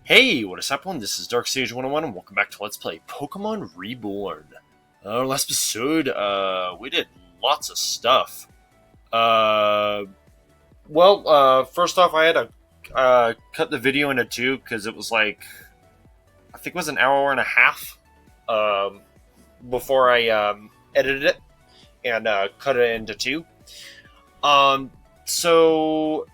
Hey, what is happening? This is DarkSage101 and welcome back to Let's Play Pokemon Reborn. Last episode, we did lots of stuff. First off, I had to cut the video into two because it was like, I think it was an hour and a half before I edited it and cut it into two. So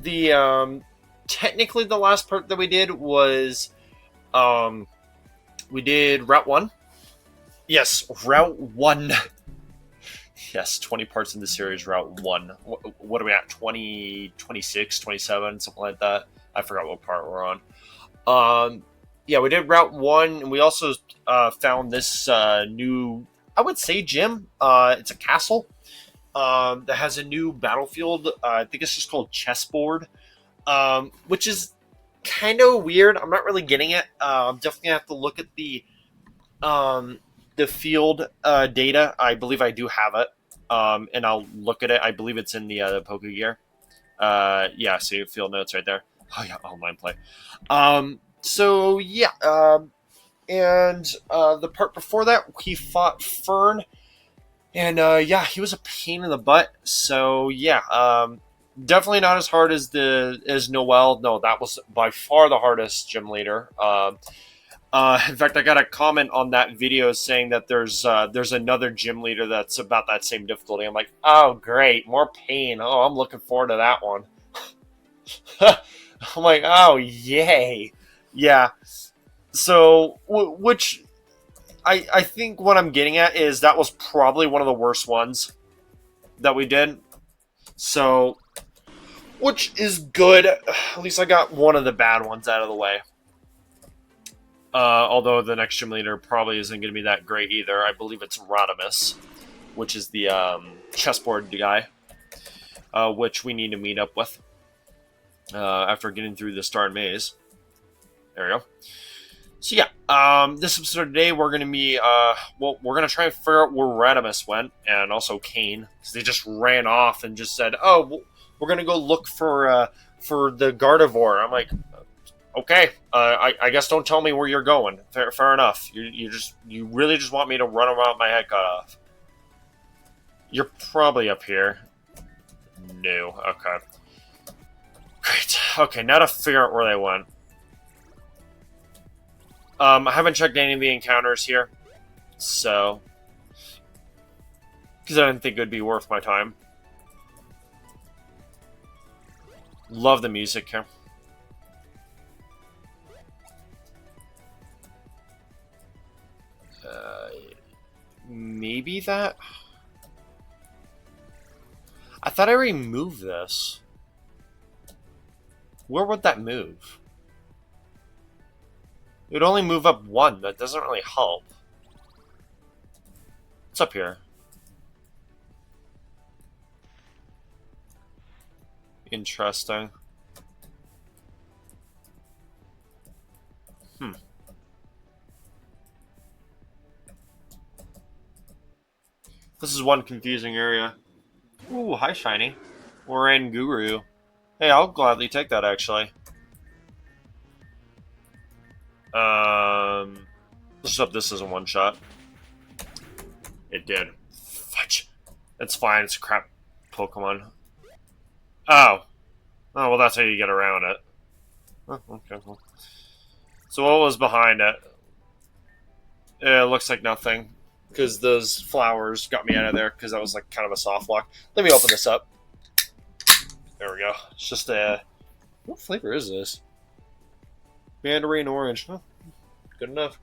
the technically the last part that we did was we did Route 1. Yes, Route 1. Yes, 20 parts in the series, Route 1. What are we at? 20, 26, 27, something like that. I forgot what part we're on. Yeah, we did Route 1, and we also found this new, I would say, gym. It's a castle that has a new battlefield. I think it's just called Chessboard. Which is kind of weird. I'm not really getting it. I'm definitely gonna have to look at the field data. I believe I do have it, and I'll look at it. I believe it's in the Pokegear. Yeah, see field notes right there. Oh yeah, online play. So yeah, and the part before that, he fought Fern, and yeah, he was a pain in the butt. So yeah, definitely not as hard as Noel. No, that was by far the hardest gym leader. In fact, I got a comment on that video saying that there's another gym leader that's about that same difficulty. I'm like, oh great, more pain. Oh, I'm looking forward to that one. I'm like, oh yay, yeah. So, which I think what I'm getting at is that was probably one of the worst ones that we did. So, which is good. At least I got one of the bad ones out of the way. Although the next gym leader probably isn't going to be that great either. I believe it's Rodimus, which is the chessboard guy, which we need to meet up with after getting through the Star Maze. There we go. So yeah, this episode today we're going to be, we're going to try and figure out where Rodimus went, and also Kane, because they just ran off and just said, oh, we're going to go look for the Gardevoir. I'm like, okay, I guess don't tell me where you're going. Fair enough. You really just want me to run around with my head cut off. You're probably up here. No, okay. Great. Okay, now to figure out where they went. I haven't checked any of the encounters here, so because I didn't think it would be worth my time. Love the music here. Maybe that? I thought I removed this. Where would that move? It would only move up one. That doesn't really help. What's up here? Interesting. This is one confusing area. Ooh, hi, Shiny. We're in Guru. Hey, I'll gladly take that, actually. Let's hope this isn't one shot. It did. Fudge. It's fine, it's a crap Pokemon. Oh. Oh, well, that's how you get around it. Oh, okay, well. So what was behind it? It looks like nothing. Because those flowers got me out of there, because that was like kind of a soft lock. Let me open this up. There we go. It's just a... What flavor is this? Mandarin orange. Huh. Good enough.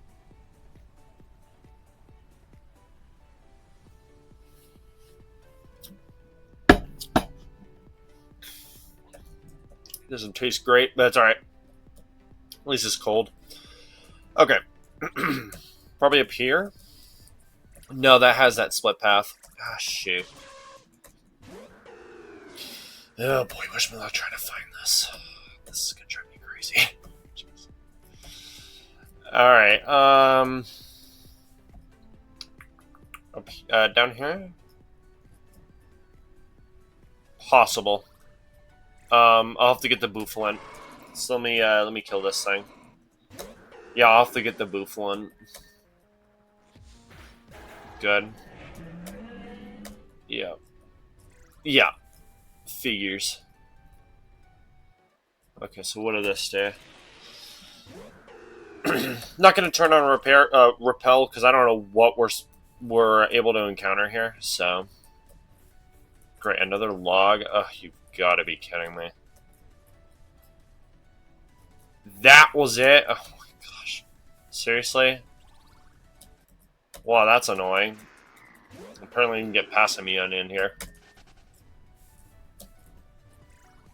Doesn't taste great, but it's alright. At least it's cold. Okay. Probably up here? No, that has that split path. Ah, shoot. Oh boy, wish me luck trying to find this. This is gonna drive me crazy. Alright, down here? Possible. I'll have to get the Bouffalant. So let me kill this thing. Yeah, I'll have to get the boof one. Good. Yeah. Yeah. Figures. Okay, so what did this do? Not gonna turn on repel because I don't know what we're able to encounter here. So great, another log. Oh, you gotta be kidding me. That was it. Oh my gosh, seriously? Wow, that's annoying. Apparently, you can get past me on in here.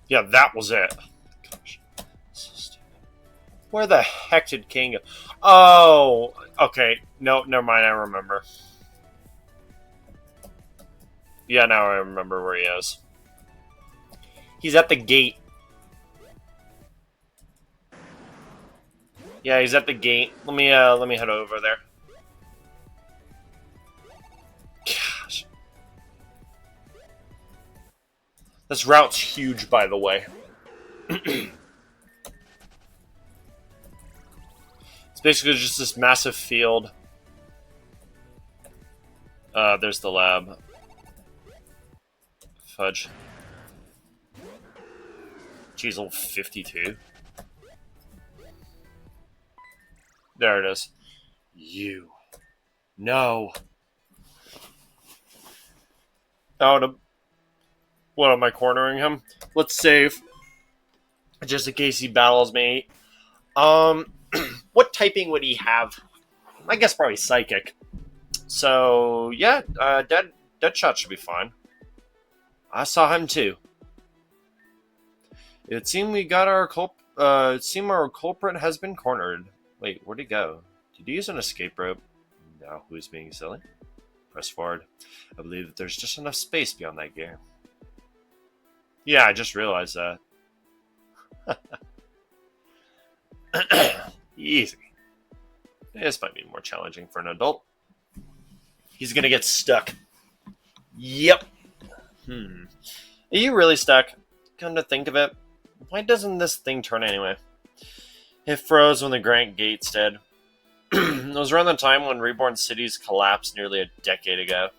Yeah, that was it. Gosh. Where the heck did King go? Oh, okay. No, never mind. I remember. Yeah, now I remember where he is. He's at the gate. Yeah, he's at the gate. Let me head over there. Gosh. This route's huge, by the way. It's basically just this massive field. There's the lab. Fudge. Jeez, level 52. There it is. You. No. Oh, what, am I cornering him? Let's save. Just in case he battles me. What typing would he have? I guess probably Psychic. So, yeah, Deadshot should be fine. I saw him too. It seemed we got our our culprit has been cornered. Wait, where'd he go? Did he use an escape rope? No, who's being silly? Press forward. I believe that there's just enough space beyond that gear. Yeah, I just realized that. Easy. This might be more challenging for an adult. He's gonna get stuck. Yep. Are you really stuck? Come to think of it, why doesn't this thing turn anyway? It froze when the Grand Gates did. It was around the time when Reborn cities collapsed nearly a decade ago.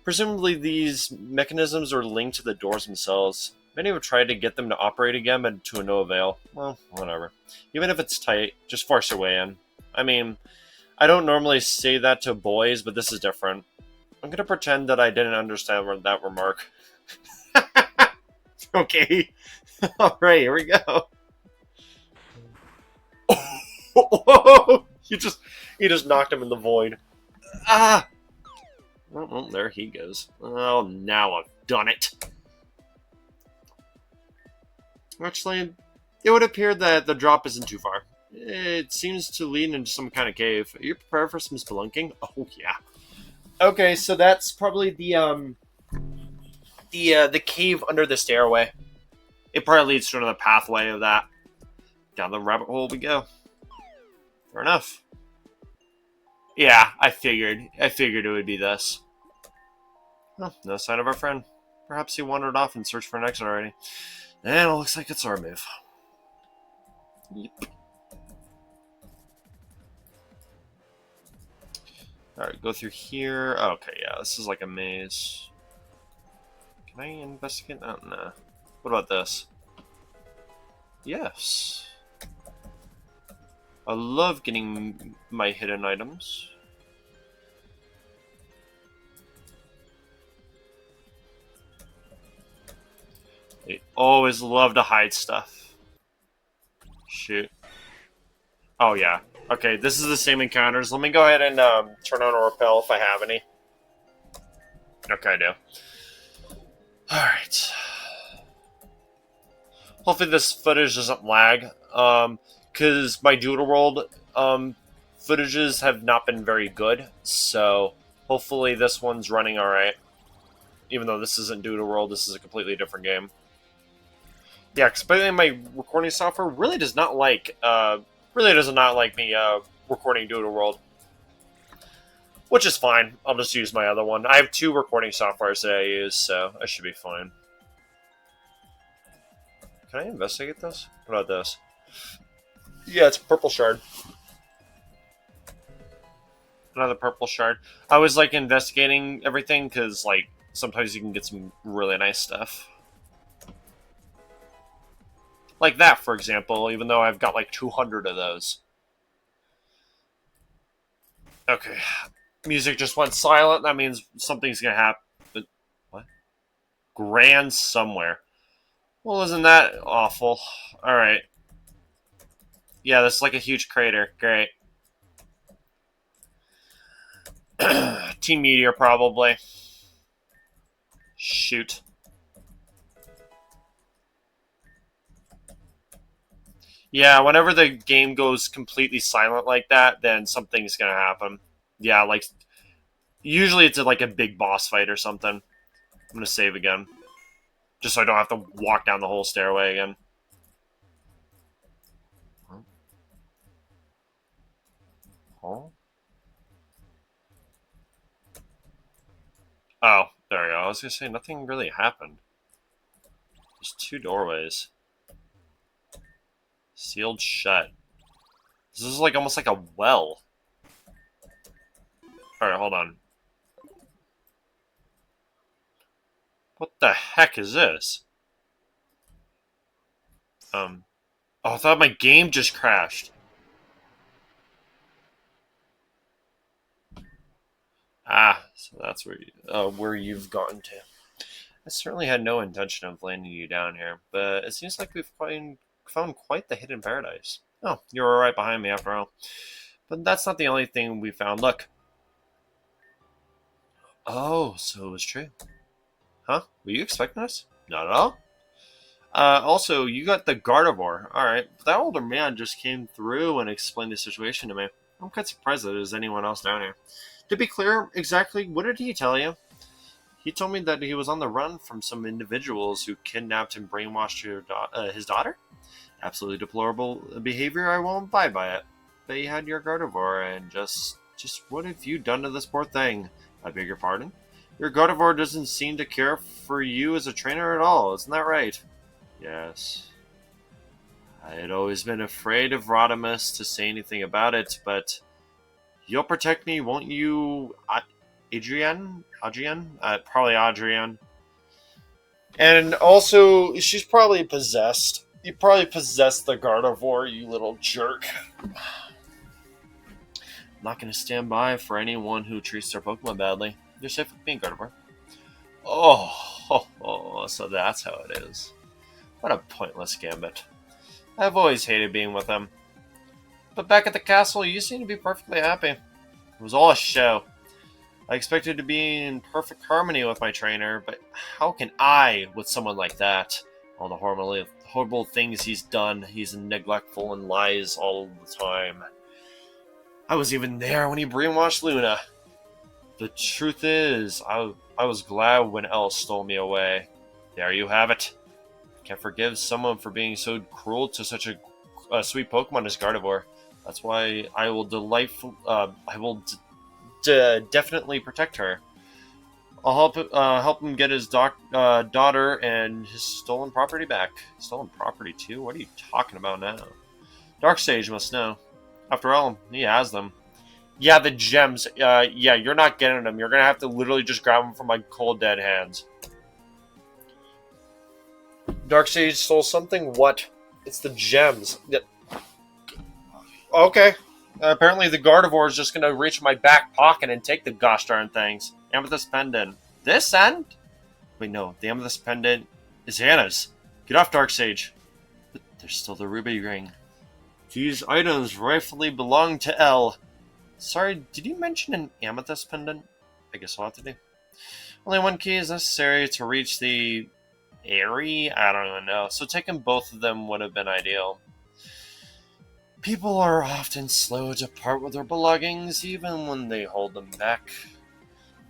Presumably these mechanisms are linked to the doors themselves. Many have tried to get them to operate again, but to no avail. Well, whatever. Even if it's tight, just force your way in. I mean, I don't normally say that to boys, but this is different. I'm gonna pretend that I didn't understand that remark. Okay. Alright, here we go. Oh, you just knocked him in the void. Ah! Oh, there he goes. Oh, now I've done it. Actually, it would appear that the drop isn't too far. It seems to lead into some kind of cave. Are you prepared for some spelunking? Oh, yeah. Okay, so that's probably the cave under the stairway. It probably leads to another pathway of that. Down the rabbit hole we go. Fair enough. Yeah, I figured it would be this. Oh, no sign of our friend. Perhaps he wandered off and searched for an exit already. And it looks like it's our move. Yep. Alright, go through here. Okay, yeah, this is like a maze. Can I investigate that? Nah. What about this? Yes. I love getting my hidden items. They always love to hide stuff. Shoot. Oh, yeah. Okay, this is the same encounters. Let me go ahead and turn on a repel if I have any. Okay, I do. Alright. Hopefully this footage doesn't lag. Because my Doodle World footages have not been very good. So hopefully this one's running alright. Even though this isn't Doodle World, this is a completely different game. Yeah, because my recording software really does not like me recording Doodle World. Which is fine. I'll just use my other one. I have 2 recording softwares that I use, so I should be fine. Can I investigate this? What about this? Yeah, it's a purple shard. Another purple shard. I was like investigating everything because like sometimes you can get some really nice stuff. Like that, for example, even though I've got like 200 of those. Okay. Music just went silent. That means something's gonna happen. What? Grand somewhere. Well, isn't that awful? Alright. Yeah, this is like a huge crater. Great. Team Meteor, probably. Shoot. Yeah, whenever the game goes completely silent like that, then something's gonna happen. Yeah, like usually it's like a big boss fight or something. I'm gonna save again, just so I don't have to walk down the whole stairway again. Huh? Oh, there we go. I was gonna say nothing really happened. There's 2 doorways, sealed shut. This is like almost like a well. All right, hold on. What the heck is this? Oh, I thought my game just crashed. Ah, so that's where you've gotten to. I certainly had no intention of landing you down here, but it seems like we've found quite the hidden paradise. Oh, you were right behind me after all. But that's not the only thing we found. Look. Oh, so it was true. Huh? Were you expecting us? Not at all. Also, you got the Gardevoir. Alright, that older man just came through and explained the situation to me. I'm quite surprised that there's anyone else down here. To be clear, exactly what did he tell you? He told me that he was on the run from some individuals who kidnapped and brainwashed his daughter. Absolutely deplorable behavior. I won't abide by it. But you had your Gardevoir, and just what have you done to this poor thing? I beg your pardon? Your Gardevoir doesn't seem to care for you as a trainer at all, isn't that right? Yes. I had always been afraid of Rodimus to say anything about it, but you'll protect me, won't you, Adrienne? Probably Adrienne. And also, she's probably possessed. You probably possessed the Gardevoir, you little jerk. I'm not going to stand by for anyone who treats their Pokemon badly. You're safe with me, Gardevoir. Oh, so that's how it is. What a pointless gambit. I've always hated being with him. But back at the castle, you seem to be perfectly happy. It was all a show. I expected to be in perfect harmony with my trainer, but how can I with someone like that? All the horrible things he's done. He's neglectful and lies all the time. I was even there when he brainwashed Luna. The truth is, I was glad when Elle stole me away. There you have it. Can't forgive someone for being so cruel to such a sweet Pokemon as Gardevoir. That's why I will definitely protect her. I'll help him get his daughter and his stolen property back. Stolen property too? What are you talking about now? Darksage must know. After all, he has them. Yeah, the gems. Yeah, you're not getting them. You're gonna have to literally just grab them from my cold dead hands. Darksage stole something? What? It's the gems. Okay. Apparently the Gardevoir is just gonna reach my back pocket and take the gosh darn things. Amethyst pendant. This end? Wait, no. The amethyst pendant is Hannah's. Get off, Darksage. But there's still the ruby ring. These items rightfully belong to Elle. Sorry, did you mention an amethyst pendant? I guess I'll have to do. Only one key is necessary to reach the Airy? I don't even know. So taking both of them would have been ideal. People are often slow to part with their belongings, even when they hold them back.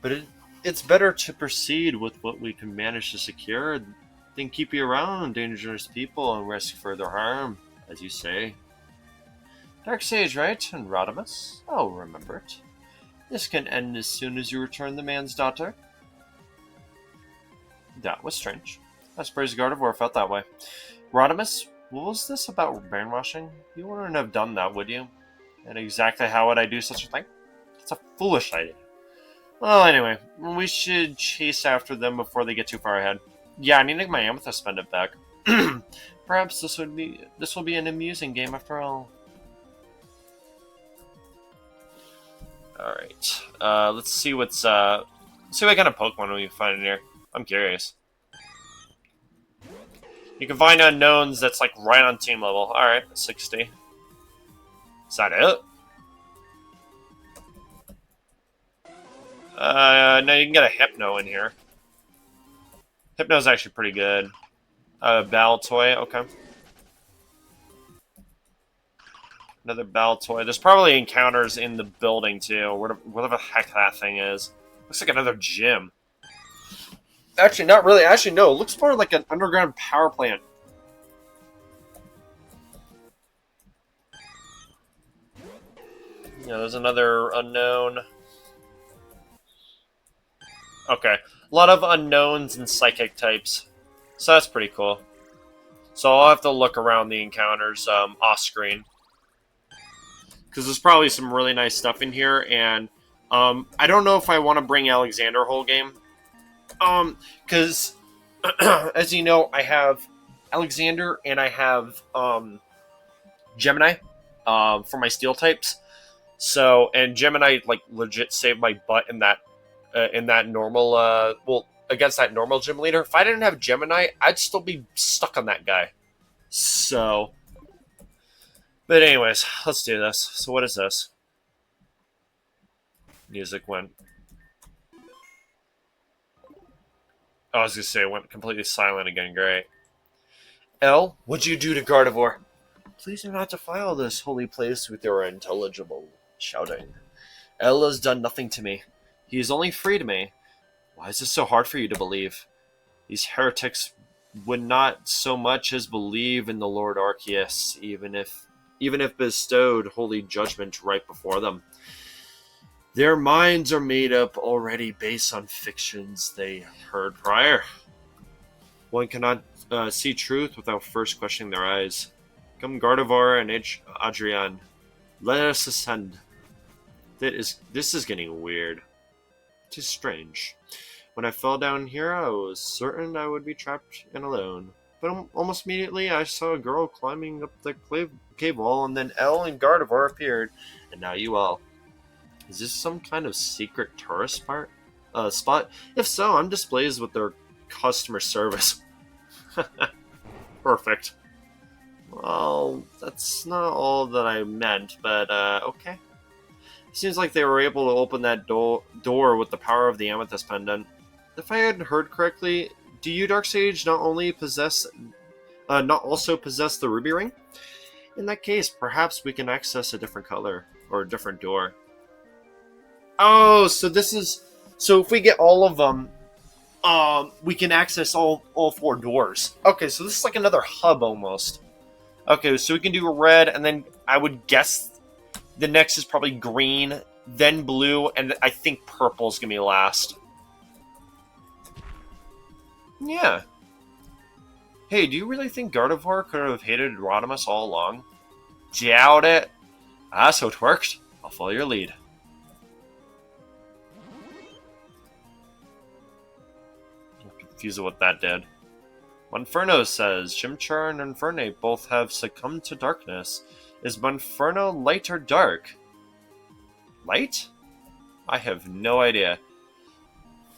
But it's better to proceed with what we can manage to secure than keep you around dangerous people and risk further harm, as you say. Darksage, right? And Rodimus? I'll remember it. This can end as soon as you return the man's daughter. That was strange. I suppose Gardevoir felt that way. Rodimus, what was this about brainwashing? You wouldn't have done that, would you? And exactly how would I do such a thing? It's a foolish idea. Well, anyway, we should chase after them before they get too far ahead. Yeah, I need to get my amethyst pendant back. Perhaps this will be an amusing game after all. Alright. Let's see what kind of Pokemon we find in here. I'm curious. You can find unknowns that's like right on team level. Alright, 60. Is that it? No, you can get a Hypno in here. Hypno's actually pretty good. Battle Toy, okay. Another Battle Toy. There's probably encounters in the building, too. Whatever the heck that thing is. Looks like another gym. Actually, not really. Actually, no. It looks more like an underground power plant. Yeah, there's another unknown. Okay. A lot of unknowns and psychic types. So that's pretty cool. So I'll have to look around the encounters off-screen. Because there's probably some really nice stuff in here, and I don't know if I want to bring Alexander whole game. Because, as you know, I have Alexander and I have Gemini for my steel types. So, and Gemini, like, legit saved my butt in that normal, against that normal gym leader. If I didn't have Gemini, I'd still be stuck on that guy. So, but anyways, let's do this. So what is this? Music went. I was gonna say it went completely silent again. Great. L, what'd you do to Gardevoir? Please do not defile this holy place with your unintelligible shouting. L has done nothing to me. He is only free to me. Why is this so hard for you to believe? These heretics would not so much as believe in the Lord Arceus, even if bestowed holy judgment right before them. Their minds are made up already based on fictions they heard prior. One cannot see truth without first questioning their eyes. Come, Gardevoir and Adrian, let us ascend. This is getting weird. 'Tis strange. When I fell down here, I was certain I would be trapped and alone. But almost immediately, I saw a girl climbing up the cave wall, and then Elle and Gardevoir appeared, and now you all. Is this some kind of secret tourist spot? If so, I'm displeased with their customer service. Perfect. Well, that's not all that I meant, but okay. Seems like they were able to open that door with the power of the Amethyst Pendant. If I had heard correctly, do you, Darksage, not also possess the Ruby Ring? In that case, perhaps we can access a different color, or a different door. Oh, so if we get all of them, we can access all 4 doors. Okay, so this is like another hub almost. Okay, so we can do red, and then I would guess the next is probably green, then blue, and I think purple is going to be last. Yeah. Hey, do you really think Gardevoir could have hated Rodimus all along? Doubt it. Ah, so it worked. I'll follow your lead. I'm confused with what that did. Monferno says, Chimchar and Infernape both have succumbed to darkness. Is Monferno light or dark? Light? I have no idea.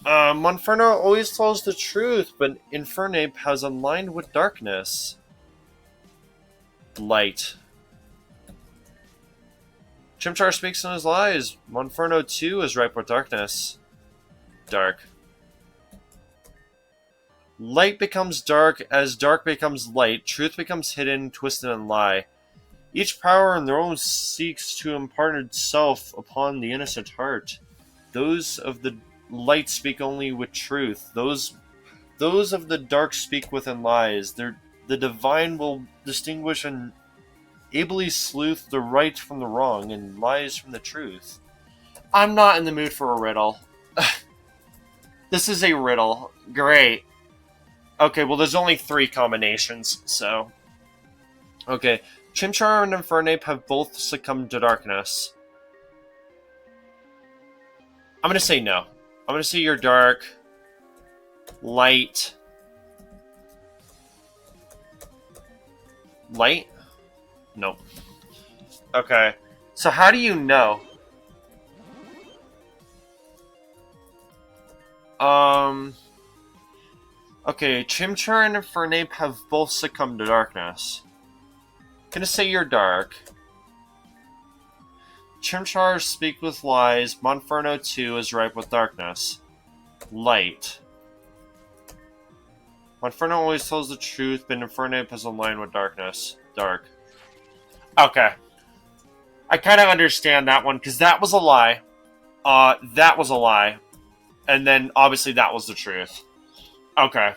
Monferno always tells the truth, but Infernape has aligned with darkness. Light. Chimchar speaks in his lies. Monferno too is ripe with darkness. Dark. Light becomes dark as dark becomes light. Truth becomes hidden, twisted, and lie. Each power in their own seeks to impart itself upon the innocent heart. Those of the light speak only with truth. Those of the dark speak within lies. The divine will distinguish and ably sleuth the right from the wrong and lies from the truth. I'm not in the mood for a riddle. This is a riddle. Great. Okay, well, there's only 3 combinations, so... Okay, Chimchar and Infernape have both succumbed to darkness. I'm gonna say no. I'm gonna say you're dark. Light. Light? Nope. Okay. So how do you know? Okay, Chimchar and Infernape have both succumbed to darkness. Gonna say you're dark. Chimchar speak with lies. Monferno 2 is ripe with darkness. Light. Monferno always tells the truth, but Infernape is aligned with darkness. Dark. Okay. I kind of understand that one, because that was a lie. That was a lie. And then, obviously, that was the truth. Okay.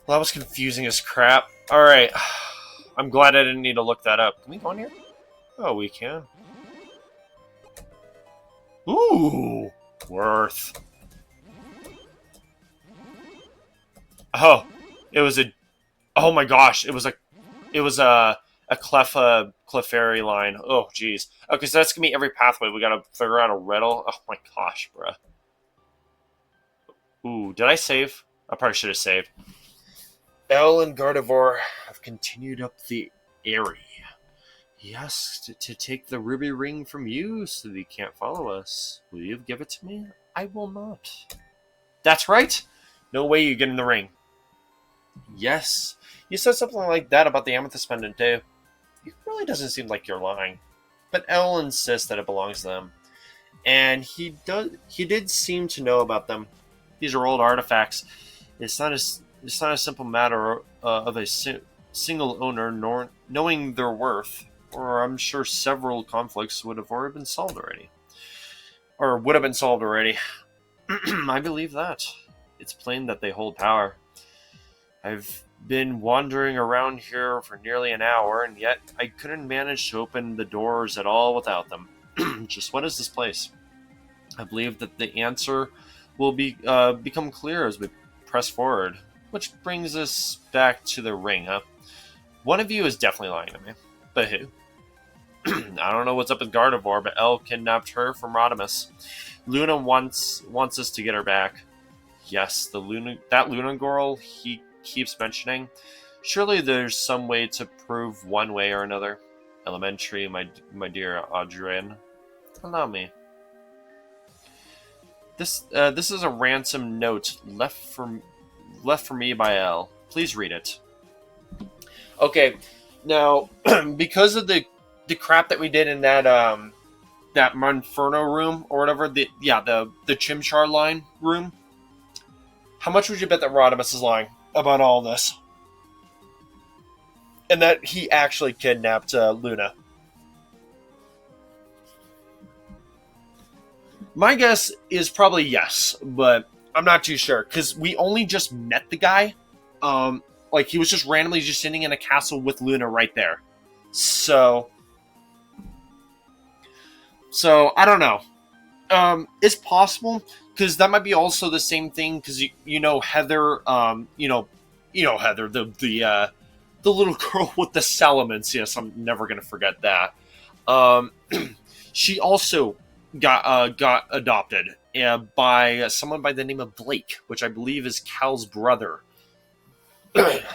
Well, that was confusing as crap. Alright. I'm glad I didn't need to look that up. Can we go in here? Oh, we can. Ooh! Worth. Oh. It was a... Oh my gosh. It was a Clefairy line. Oh, jeez. Okay, so that's gonna be every pathway. We gotta figure out a riddle. Oh my gosh, bruh. Ooh, did I save? I probably should have saved. Elle and Gardevoir have continued up the area. He asked to take the ruby ring from you so that he can't follow us. Will you give it to me? I will not. That's right. No way you get in the ring. Yes. You said something like that about the amethyst pendant too. It really doesn't seem like you're lying. But Elle insists that it belongs to them. And he did seem to know about them. These are old artifacts. It's not a simple matter of a single owner knowing their worth, or I'm sure several conflicts would have already been solved already. Or would have been solved already. I believe that. It's plain that they hold power. I've been wandering around here for nearly an hour, and yet I couldn't manage to open the doors at all without them. Just what is this place? I believe that the answer will become clear as we press forward. Which brings us back to the ring, huh? One of you is definitely lying to me. But who? I don't know what's up with Gardevoir, but Elle kidnapped her from Rodimus. Luna wants us to get her back. Yes, that Luna girl he keeps mentioning. Surely there's some way to prove one way or another. Elementary, my dear Adrian. Allow me. This is a ransom note left for me by Elle. Please read it. Okay, now because of the crap that we did in that that Monferno room or whatever, the Chimchar line room. How much would you bet that Rodimus is lying about all this? And that he actually kidnapped Luna? My guess is probably yes, but I'm not too sure, because we only just met the guy. Like, he was just randomly just sitting in a castle with Luna right there. So I don't know. It's possible, because that might be also the same thing, because you know Heather, you know Heather, the little girl with the salamence. Yes, I'm never gonna forget that. She also got adopted by someone by the name of Blake, which I believe is Cal's brother.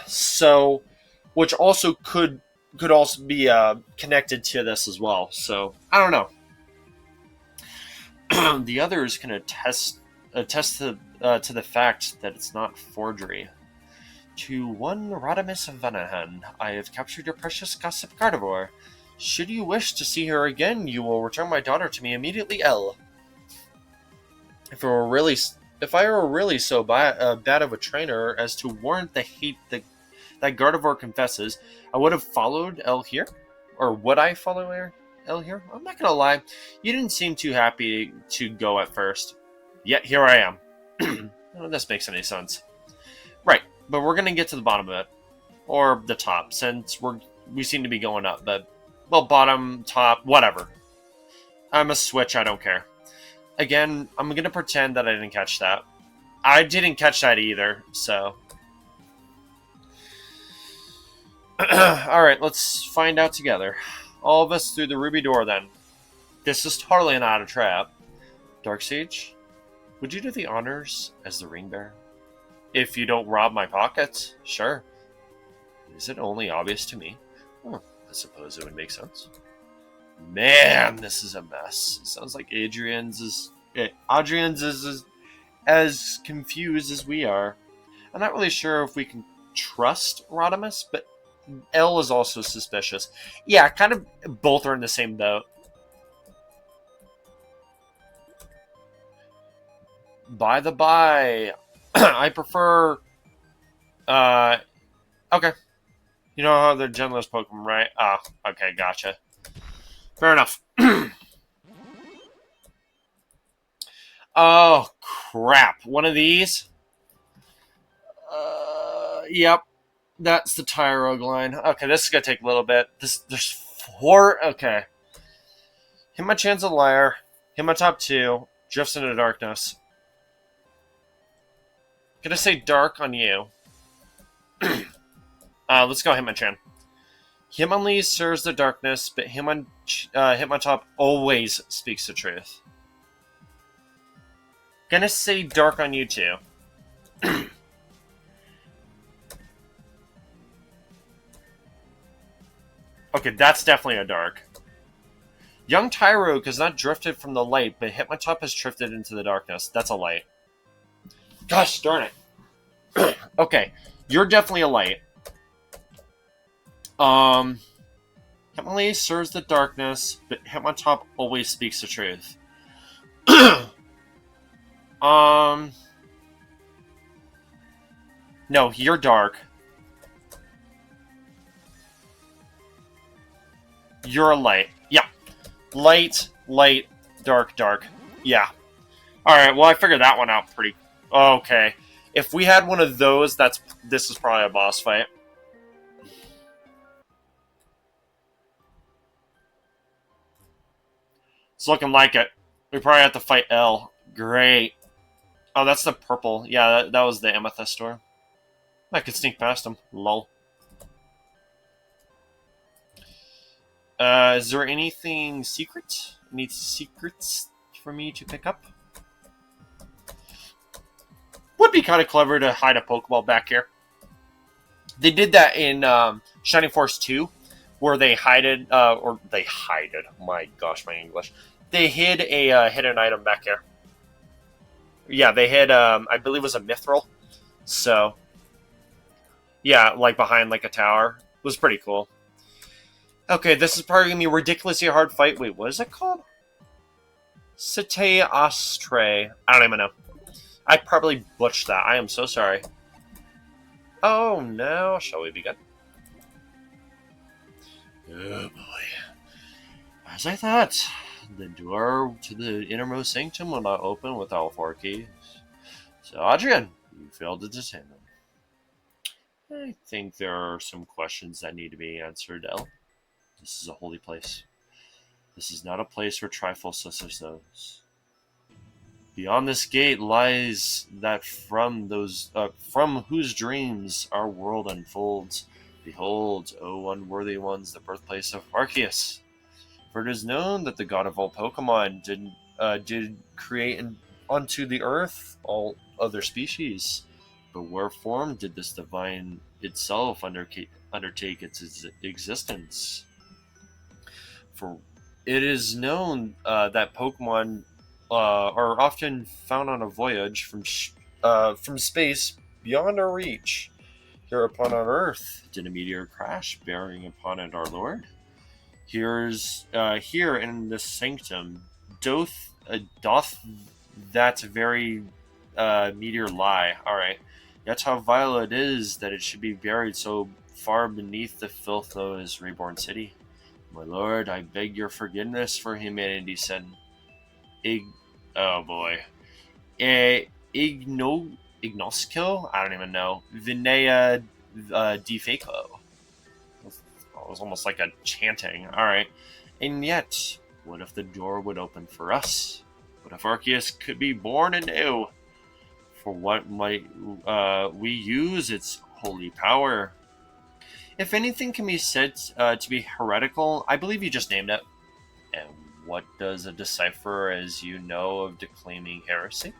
So, which also could also be connected to this as well. So I don't know. The others can attest to the fact that it's not forgery. To one Rodimus Venahan, I have captured your precious gossip Gardevoir. Should you wish to see her again, you will return my daughter to me immediately, Elle. If I were really so bad of a trainer as to warrant the hate that Gardevoir confesses, I would have followed Elle here? Or would I follow Elle here? I'm not gonna lie, you didn't seem too happy to go at first. Yet here I am. None of this makes any sense. Right, but we're gonna get to the bottom of it. Or the top, since we seem to be going up, but... Well, bottom, top, whatever. I'm a switch, I don't care. again, I'm going to pretend that I didn't catch that. I didn't catch that either, so... Alright, let's find out together. All of us through the ruby door, then. This is totally not a trap. Darksage, would you do the honors as the ring bearer? If you don't rob my pockets, sure. Is it only obvious to me? I suppose it would make sense. Man, this is a mess. It sounds like Adrian's is as confused as we are. I'm not really sure if we can trust Rodimus, but L is also suspicious. Yeah, kind of both are in the same boat. By the by, I prefer... okay. You know how they're gentlest Pokemon, right? Ah, okay, gotcha. Fair enough. Oh, crap. One of these? Yep. That's the Tyrogue line. Okay, this is gonna take a little bit. There's 4... Okay. Hitmonchan's a liar. Hitmontop 2. Drifts into darkness. Gonna say dark on you. Let's go Hitmonchan. Hitmonlee serves the darkness, but Hitmontop always speaks the truth. Gonna say dark on you too. Okay, that's definitely a dark. Young Tyrogue has not drifted from the light, but Hitmontop has drifted into the darkness. That's a light. Gosh darn it. Okay, you're definitely a light. Hitmonlee serves the darkness, but Hitmontop always speaks the truth. No, you're dark. You're a light. Yeah. Light, light, dark, dark. Yeah. Alright, well I figured that one out pretty... Okay. If we had one of those, this is probably a boss fight. It's looking like it. We probably have to fight L. Great. Oh, that's the purple. Yeah, that was the amethyst store. I could sneak past him. Lol. Is there anything secret? Any secrets for me to pick up? Would be kind of clever to hide a Pokeball back here. They did that in Shining Force 2, where they hided, my gosh, my English. They hid a hidden item back here. Yeah, they hid, I believe it was a Mithril. So, yeah, like behind like a tower. It was pretty cool. Okay, this is probably going to be a ridiculously hard fight. Wait, what is it called? Cite Astre. I don't even know. I probably butchered that. I am so sorry. Oh, no. Shall we begin? Oh, boy. As I thought, the door to the innermost sanctum will not open with all 4 keys. So, Adrian, you failed to detain them. I think there are some questions that need to be answered, El. This is a holy place. This is not a place for trifles such as those. Beyond this gate lies that from whose dreams our world unfolds. Behold, O unworthy ones, the birthplace of Arceus. For it is known that the god of all Pokemon did create unto the earth all other species. But where form did this divine itself undertake its existence? For it is known that Pokemon are often found on a voyage from space beyond our reach. Hereupon on Earth did a meteor crash, bearing upon it our Lord. Here in this sanctum doth that very meteor lie. Alright. Yet how vile it is that it should be buried so far beneath the filth of his reborn city. My lord, I beg your forgiveness for humanity's sin. Oh boy. Ignosco? I don't even know. Vinea Defaco. It was almost like a chanting. Alright. And yet, what if the door would open for us? What if Arceus could be born anew? For what might we use its holy power? If anything can be said to be heretical, I believe you just named it. And what does a decipher as you know of declaiming heresy?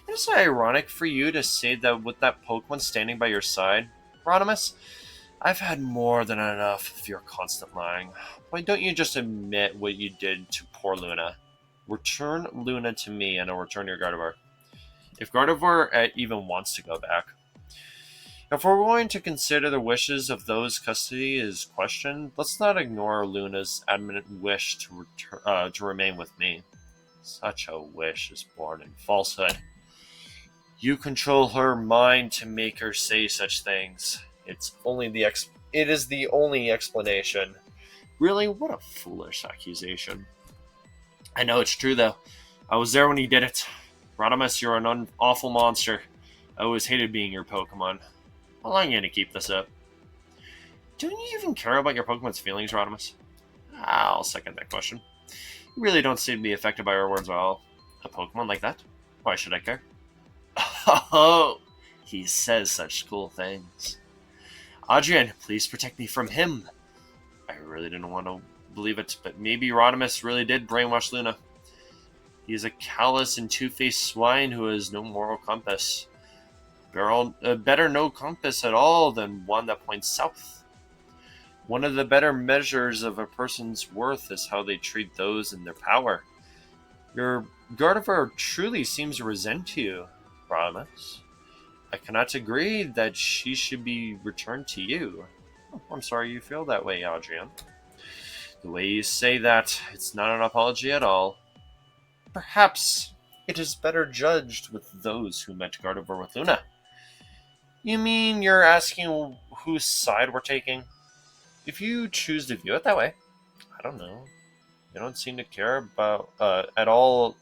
Isn't it ironic for you to say that with that Pokemon standing by your side, Rodimus? I've had more than enough of your constant lying. Why don't you just admit what you did to poor Luna? Return Luna to me and I'll return your Gardevoir. If Gardevoir even wants to go back. If we're going to consider the wishes of those custody is questioned, let's not ignore Luna's adamant wish to remain with me. Such a wish is born in falsehood. You control her mind to make her say such things. It is the only explanation. Really, what a foolish accusation. I know it's true though. I was there when he did it. Rodimus, you're an awful monster. I always hated being your Pokemon. How long are you going to keep this up? Don't you even care about your Pokemon's feelings, Rodimus? I'll second that question. You really don't seem to be affected by our words at all. A Pokemon like that? Why should I care? Oh, he says such cool things. Adrian, please protect me from him. I really didn't want to believe it, but maybe Rodimus really did brainwash Luna. He is a callous and two-faced swine who has no moral compass. Better no compass at all than one that points south. One of the better measures of a person's worth is how they treat those in their power. Your Gardevoir truly seems to resent you, Rodimus. I cannot agree that she should be returned to you. Oh, I'm sorry you feel that way, Adrian. The way you say that, it's not an apology at all. Perhaps it is better judged with those who met Gardevoir with Luna. You mean you're asking whose side we're taking? If you choose to view it that way, I don't know. You don't seem to care about at all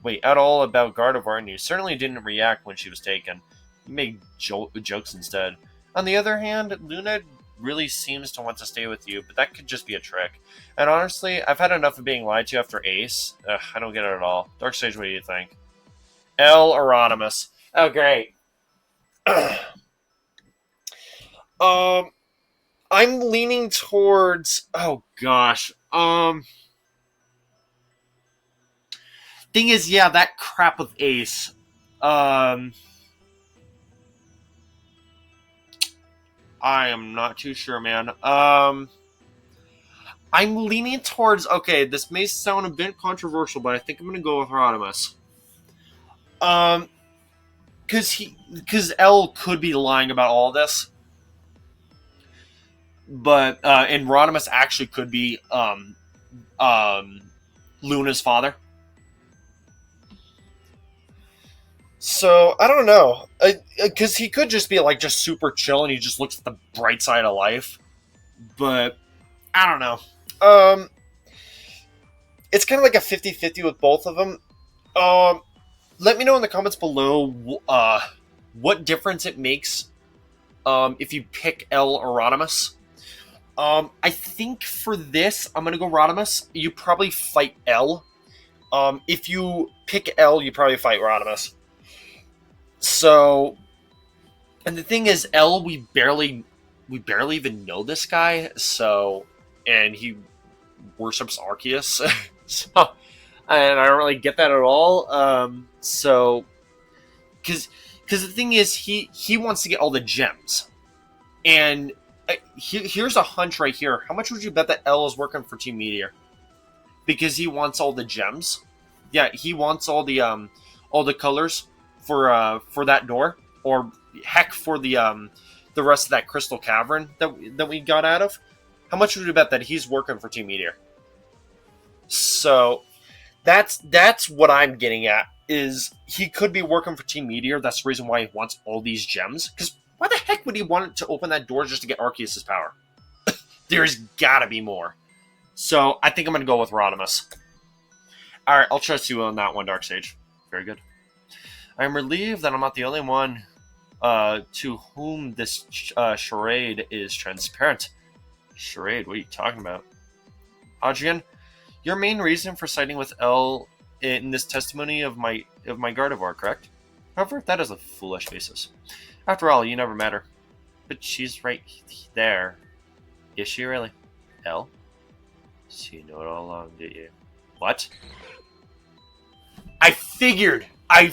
about Gardevoir, and you certainly didn't react when she was taken. You made jokes instead. On the other hand, Luna really seems to want to stay with you, but that could just be a trick. And honestly, I've had enough of being lied to after Ace. I don't get it at all. Dark Sage, what do you think? L. Rodimus. Oh, great. I'm leaning towards. Oh gosh. Thing is, yeah, that crap with Ace. I am not too sure, man. I'm leaning towards. Okay, this may sound a bit controversial, but I think I'm gonna go with Rodimus. Because L could be lying about all this, but and Rodimus actually could be Luna's father. So I don't know, because he could just be like just super chill and he just looks at the bright side of life. But I don't know. It's kind of like a 50-50 with both of them. Let me know in the comments below what difference it makes if you pick L or Rodimus. I think for this, I'm gonna go Rodimus. You probably fight L. If you pick L, you probably fight Rodimus. So, and the thing is, L, we barely even know this guy. So, and he worships Arceus. So, and I don't really get that at all. So, because the thing is, he wants to get all the gems, and here's a hunch right here. How much would you bet that L is working for Team Meteor? Because he wants all the gems. Yeah, he wants all the colors for that door, or heck, for the rest of that crystal cavern that we got out of. How much would you bet that he's working for Team Meteor? So that's what I'm getting at. Is he could be working for Team Meteor? That's the reason why he wants all these gems. Because why the heck would he want to open that door just to get Arceus' power? There's gotta be more. So I think I'm gonna go with Rodimus. All right, I'll trust you on that one, Dark Sage. Very good. I'm relieved that I'm not the only one to whom this charade is transparent. Charade? What are you talking about? Adrian, your main reason for siding with L in this testimony of my Gardevoir, correct? However, that is a foolish basis. After all, you never met her. But she's right there. Is she really? Hell? So you know it all along, did you? What? I figured! I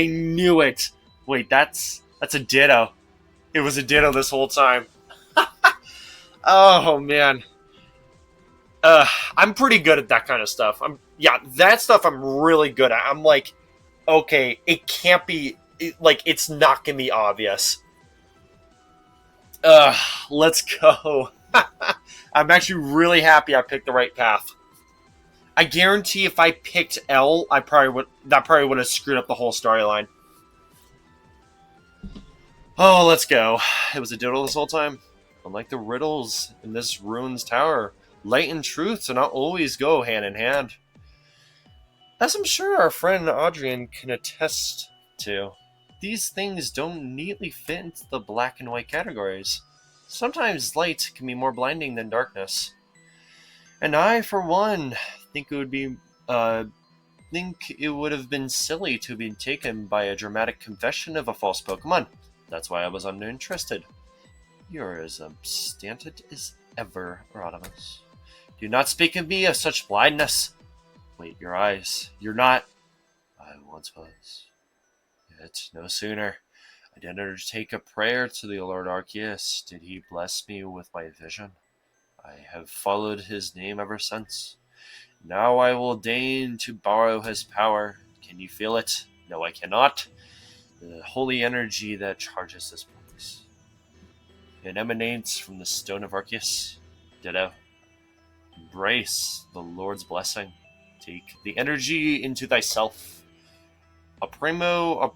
knew it! Wait, that's a Ditto. It was a Ditto this whole time. Oh, man. I'm pretty good at that kind of stuff. That stuff I'm really good at. I'm like, okay, it can't be, it's not gonna be obvious. Let's go. I'm actually really happy I picked the right path. I guarantee if I picked L, that probably would have screwed up the whole storyline. Oh, let's go. It was a doodle this whole time. Unlike the riddles in this ruins tower, light and truth do not always go hand in hand. As I'm sure our friend Adrian can attest to, these things don't neatly fit into the black and white categories. Sometimes light can be more blinding than darkness. And I, for one, think it would have been silly to be taken by a dramatic confession of a false Pokemon. That's why I was uninterested. You're as stunted as ever, Rodimus. Do not speak of me of such blindness. Wait, your eyes. You're not. I once was. Yet no sooner. I did undertake a prayer to the Lord Arceus. Did he bless me with my vision? I have followed his name ever since. Now I will deign to borrow his power. Can you feel it? No, I cannot. The holy energy that charges this place. It emanates from the stone of Arceus. Ditto. Embrace the Lord's blessing. Take the energy into thyself. Opprimo,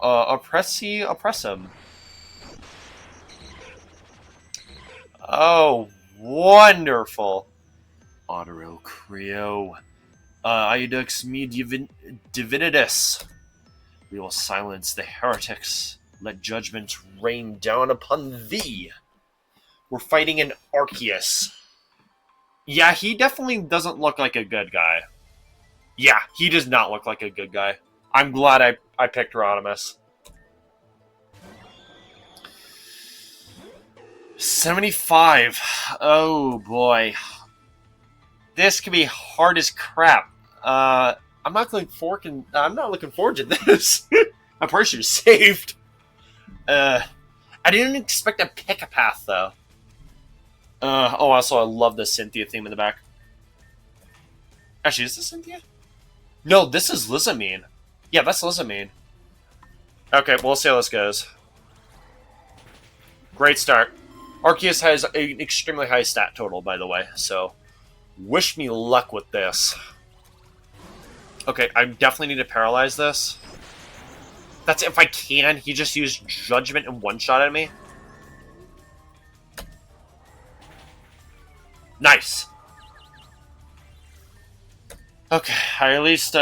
oppressi, oppressum. Oh, wonderful. Otero Creo. Iudux me divinitas. We will silence the heretics. Let judgment rain down upon thee. We're fighting an Arceus. Yeah, he definitely doesn't look like a good guy. Yeah, he does not look like a good guy. I'm glad I picked Rodimus. 75. Oh boy. This could be hard as crap. I'm not looking forward to this. I'm pretty sure saved. I didn't expect to pick a path though. Also I love the Cynthia theme in the back. Actually, is this Cynthia? No, this is Lizamine. Yeah, that's Lizamine. Okay, we'll see how this goes. Great start. Arceus has an extremely high stat total, by the way, so wish me luck with this. Okay, I definitely need to paralyze this. That's if I can. He just used Judgment and one-shot at me. Nice. Okay, I at least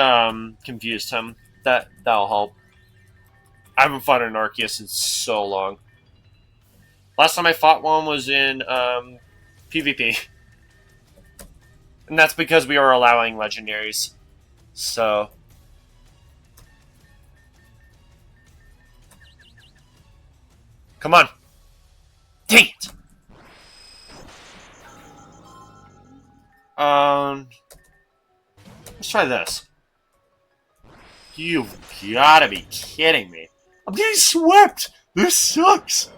confused him. That'll help. I haven't fought an Arceus in so long. Last time I fought one was in PvP. And that's because we are allowing legendaries. So. Come on. Dang it! Let's try this. You've gotta be kidding me. I'm getting swept! This sucks!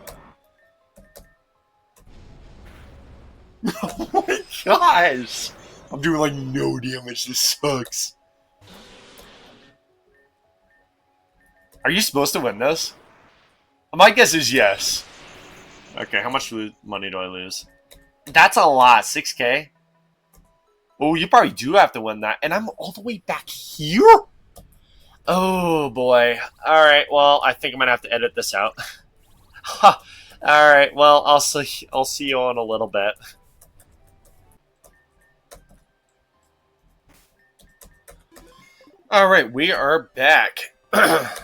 Oh my gosh! I'm doing like no damage, this sucks. Are you supposed to win this? My guess is yes. Okay, how much money do I lose? That's a lot, 6k? Oh, you probably do have to win that. And I'm all the way back here? Oh, boy. Alright, well, I think I'm going to have to edit this out. Alright, well, I'll see you in a little bit. Alright, we are back. Alright,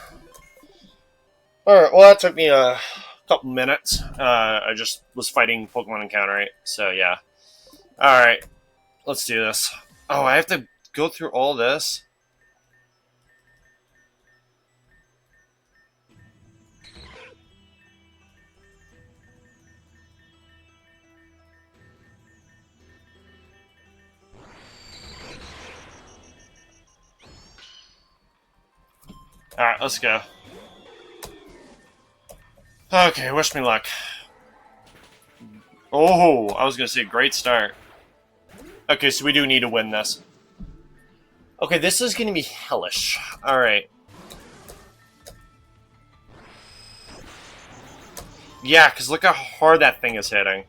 well, that took me a couple minutes. I just was fighting Pokemon Encounter, right? So, yeah. Alright. Let's do this. Oh, I have to go through all this? Alright, let's go. Okay, wish me luck. Oh, I was gonna say great start. Okay, so we do need to win this. Okay, this is gonna be hellish. Alright. Yeah, because look how hard that thing is hitting.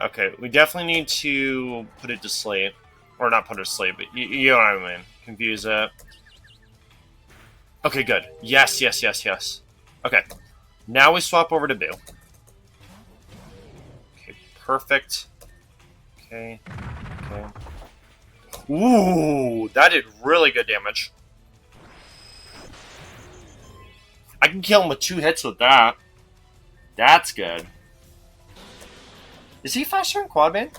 Okay, we definitely need to put it to sleep. Or not put it to sleep, but you know what I mean. Confuse it. Okay, good. Yes, yes, yes, yes. Okay, now we swap over to Boo. Okay, perfect. Okay, okay. Ooh, that did really good damage. I can kill him with 2 hits with that. That's good. Is he faster than Quadbane?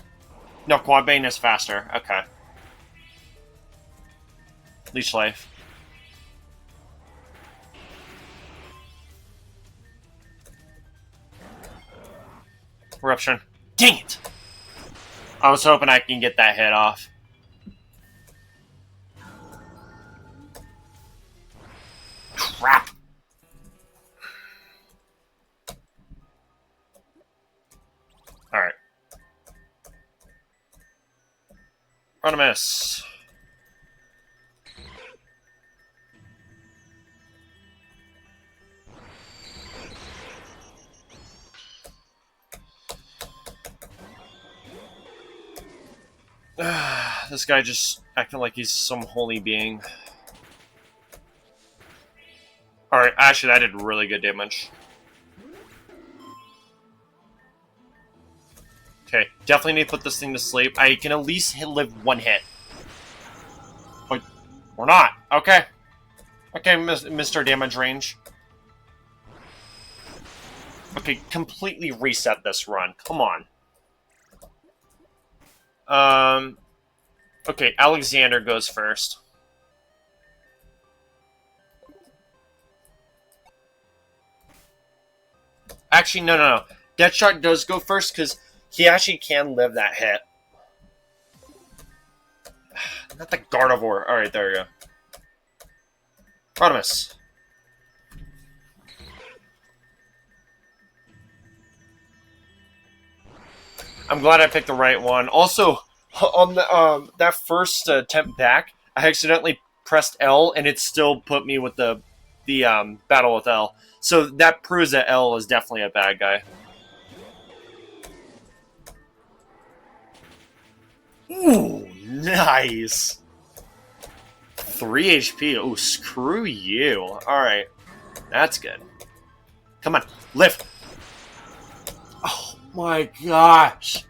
No, Quadbane is faster. Okay. Leech Life. Eruption. Dang it! I was hoping I can get that hit off. Crap! Alright. Run a miss. This guy just acting like he's some holy being. Alright, actually that did really good damage. Okay, definitely need to put this thing to sleep. I can at least live 1 hit. But we're not. Okay. Okay, Mr. Damage Range. Okay, completely reset this run. Come on. Okay, Alexander goes first. Actually, no. Deathshark does go first because he actually can live that hit. Not the Gardevoir. Alright, there we go. Rodimus. I'm glad I picked the right one. Also, on the that first attempt back, I accidentally pressed L, and it still put me with the battle with L. So that proves that L is definitely a bad guy. Ooh, nice. 3 HP. Oh, screw you. Alright. That's good. Come on, lift. Oh my gosh.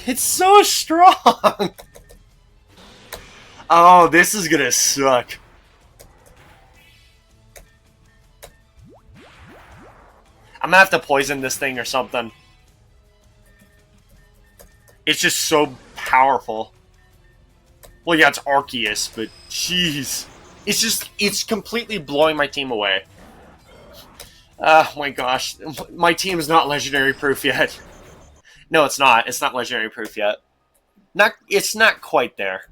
It's so strong. Oh, this is gonna suck. I'm gonna have to poison this thing or something. It's just so powerful. Well, yeah, it's Arceus, but jeez. It's completely blowing my team away. Oh my gosh. My team is not legendary proof yet. No, it's not. It's not legendary proof yet. It's not quite there.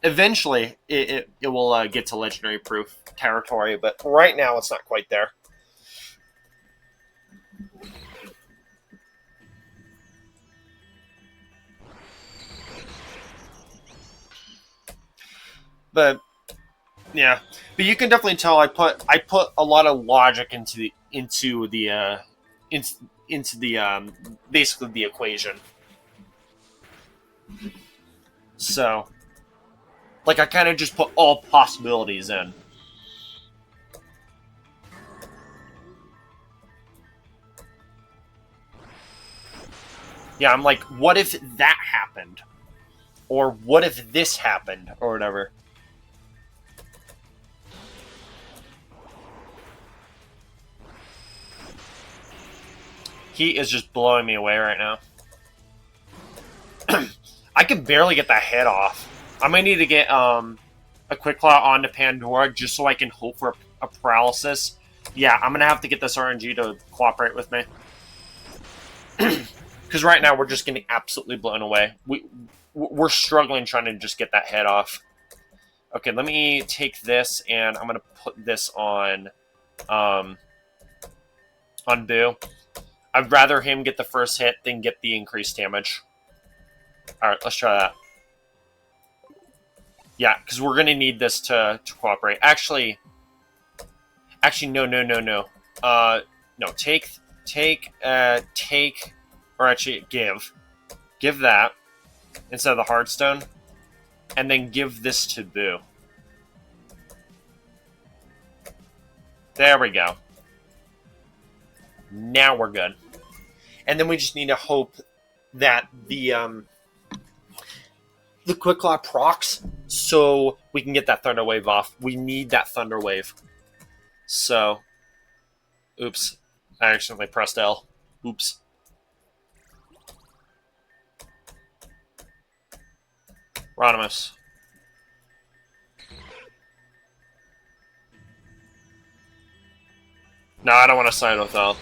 Eventually, it will get to legendary proof territory, but right now it's not quite there. But yeah, but you can definitely tell I put a lot of logic into the basically the equation. So, like, I kind of just put all possibilities in. Yeah, I'm like, what if that happened? Or what if this happened? Or whatever. He is just blowing me away right now. I can barely get that head off. I might need to get a Quick Claw onto Pandora just so I can hope for a paralysis. Yeah, I'm going to have to get this RNG to cooperate with me. Because right now we're just getting absolutely blown away. We're struggling trying to just get that head off. Okay, let me take this and I'm going to put this on Boo. I'd rather him get the first hit than get the increased damage. Alright, let's try that. Yeah, because we're going to need this to cooperate. Actually, no. No, take, or actually give. Give that instead of the Heartstone. And then give this to Boo. There we go. Now we're good. And then we just need to hope that the Quick Claw procs so we can get that Thunder Wave off. We need that Thunder Wave. So, oops. I accidentally pressed L. Oops. Rodimus. No, I don't want to side with L.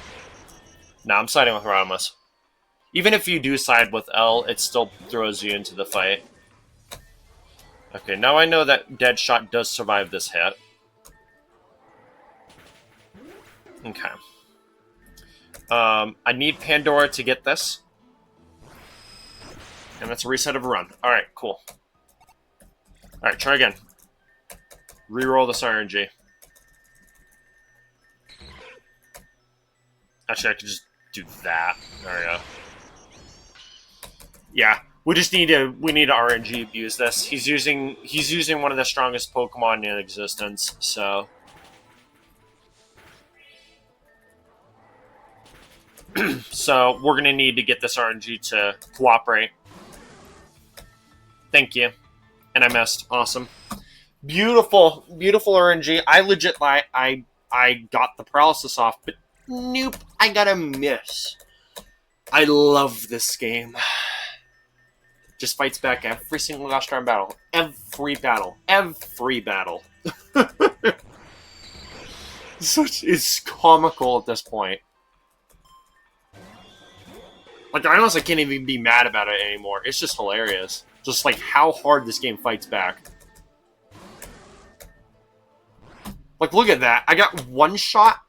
No, I'm siding with Rodimus. Even if you do side with L, it still throws you into the fight. Okay, now I know that Deadshot does survive this hit. Okay. I need Pandora to get this. And that's a reset of a run. Alright, cool. Alright, try again. Reroll this RNG. Actually, I could just do that. There we go. Yeah, we need to RNG abuse this. He's using one of the strongest Pokemon in existence, so so we're gonna need to get this RNG to cooperate. Thank you. And I missed. Awesome. Beautiful, beautiful RNG. I legit I got the paralysis off, but nope, I got a miss. I love this game. Just fights back every single last round battle. Every battle. Every battle. It's comical at this point. Like, I honestly can't even be mad about it anymore. It's just hilarious. Just, like, how hard this game fights back. Like, look at that. I got one shot.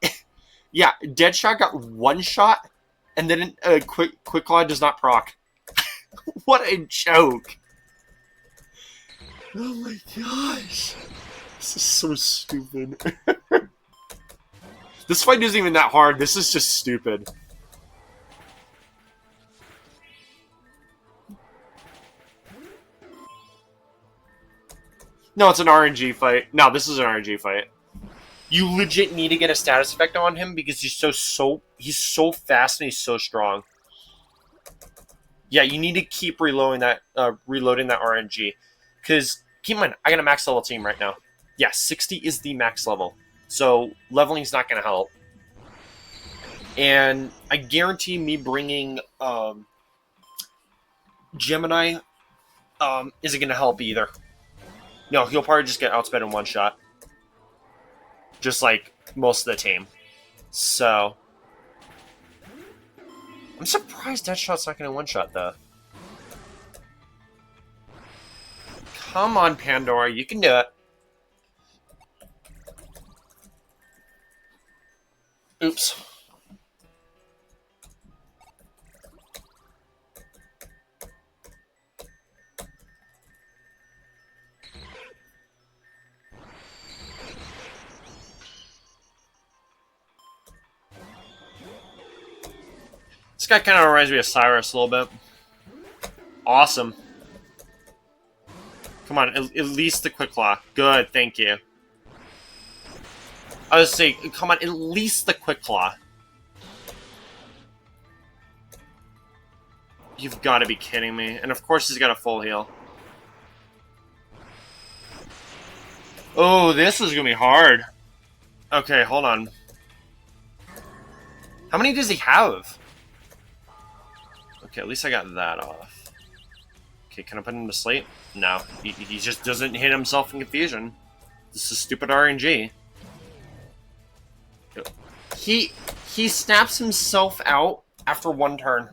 Yeah, Deadshot got one shot, and then Quick Claw does not proc. What a joke. Oh my gosh. This is so stupid. This fight isn't even that hard. This is just stupid. No, it's an RNG fight. No, this is an RNG fight. You legit need to get a status effect on him because he's so fast and he's so strong. Yeah, you need to keep reloading that RNG. Because, keep in mind, I got a max level team right now. Yeah, 60 is the max level. So, leveling's not going to help. And I guarantee me bringing Gemini isn't going to help either. No, he'll probably just get outsped in one shot. Just like most of the team. So, I'm surprised Deadshot's not going to one-shot, though. Come on, Pandora. You can do it. Oops. This guy kind of reminds me of Cyrus a little bit. Awesome. Come on, at least the Quick Claw. Good, thank you. I was saying, come on, at least the Quick Claw. You've got to be kidding me. And of course he's got a full heal. Oh, this is going to be hard. Okay, hold on. How many does he have? Okay, at least I got that off. Okay, can I put him to sleep? No. He just doesn't hit himself in confusion. This is stupid RNG. He snaps himself out after one turn.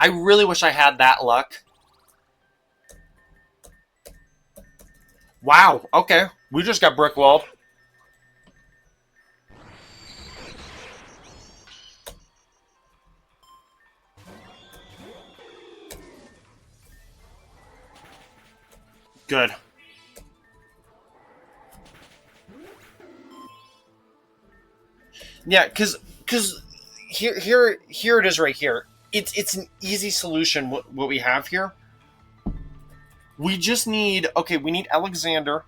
I really wish I had that luck. Wow, okay. We just got brick walled. Good. Yeah, cause here it is right here. It's an easy solution. What we have here. We just need we need Alexander,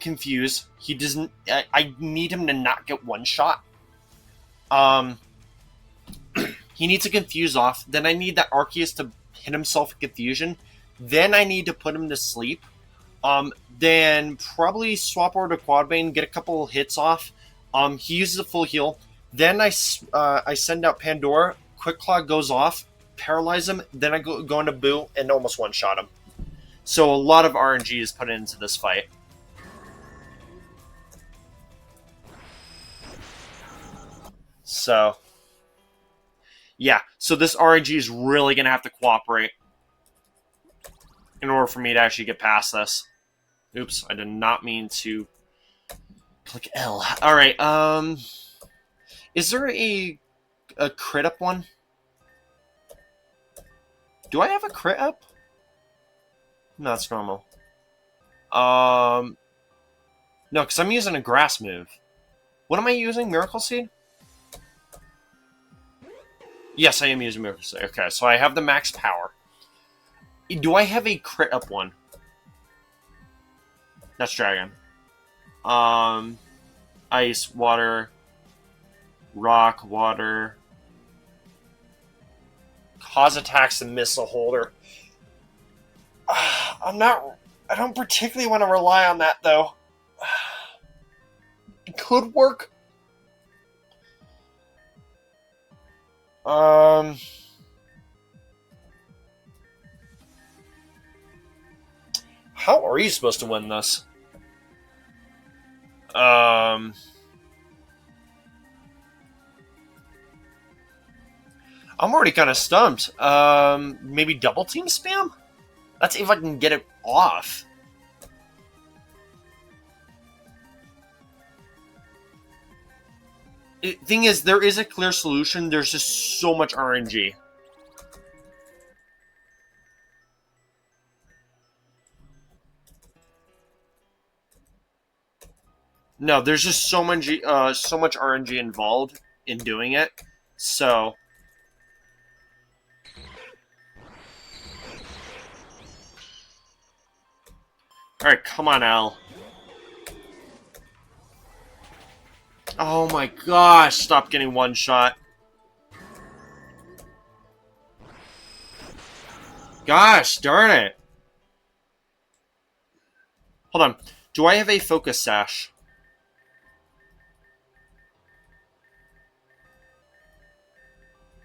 confuse. He doesn't. I need him to not get one shot. Um, he needs to confuse off. Then I need that Arceus to hit himself in confusion. Then I need to put him to sleep. Then probably swap over to Quadbane, get a couple hits off. He uses a full heal. Then I send out Pandora. Quick Claw goes off, paralyze him. Then I go into Boo and almost one shot him. So a lot of RNG is put into this fight. So yeah, so this RNG is really gonna have to cooperate in order for me to actually get past this. Oops, I did not mean to click L. Alright, is there a crit up one? Do I have a crit up? No, it's normal. No, because I'm using a grass move. What am I using? Miracle Seed? Yes, I am using Miracle Seed. Okay, so I have the max power. Do I have a crit up one? That's Dragon. Ice, water, rock, water. Cause attacks and missile holder. I don't particularly want to rely on that, though. It could work. How are you supposed to win this? I'm already kind of stumped. Maybe double team spam? Let's see if I can get it off. Thing is, there is a clear solution. There's just so much RNG. No, there's just so much RNG involved in doing it. So, all right, come on, Al. Oh my gosh! Stop getting one shot. Gosh, darn it! Hold on. Do I have a focus sash?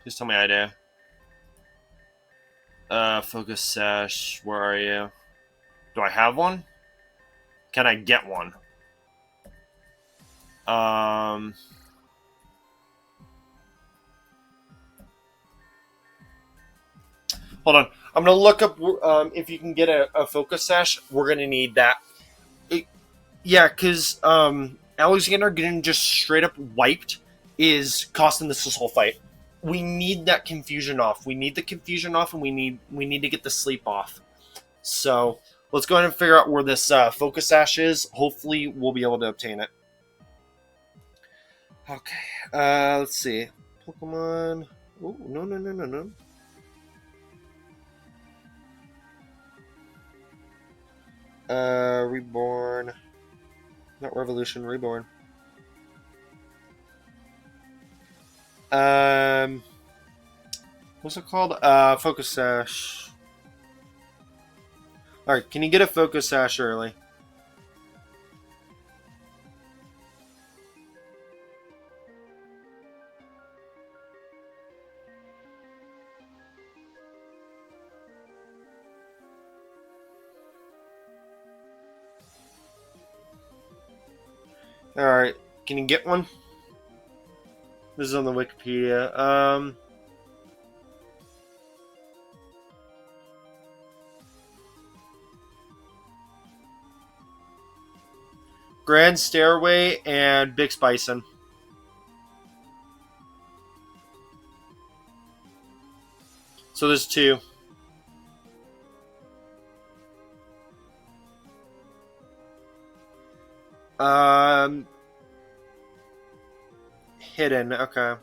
Please tell me I do. Focus sash. Where are you? Do I have one? Can I get one? Hold on. I'm gonna look up if you can get a focus sash. We're gonna need that. Yeah, because Alexander getting just straight up wiped is costing this whole fight. We need that confusion off. We need the confusion off, and we need to get the sleep off. So let's go ahead and figure out where this focus sash is. Hopefully, we'll be able to obtain it. Okay. Let's see. Pokemon. Oh, no. Reborn. Not Revolution, Reborn. What's it called? Focus Sash. Alright, can you get a Focus Sash early? Alright, can you get one? This is on the Wikipedia. Grand Stairway and Bix Bison. So there's two. Hidden, okay.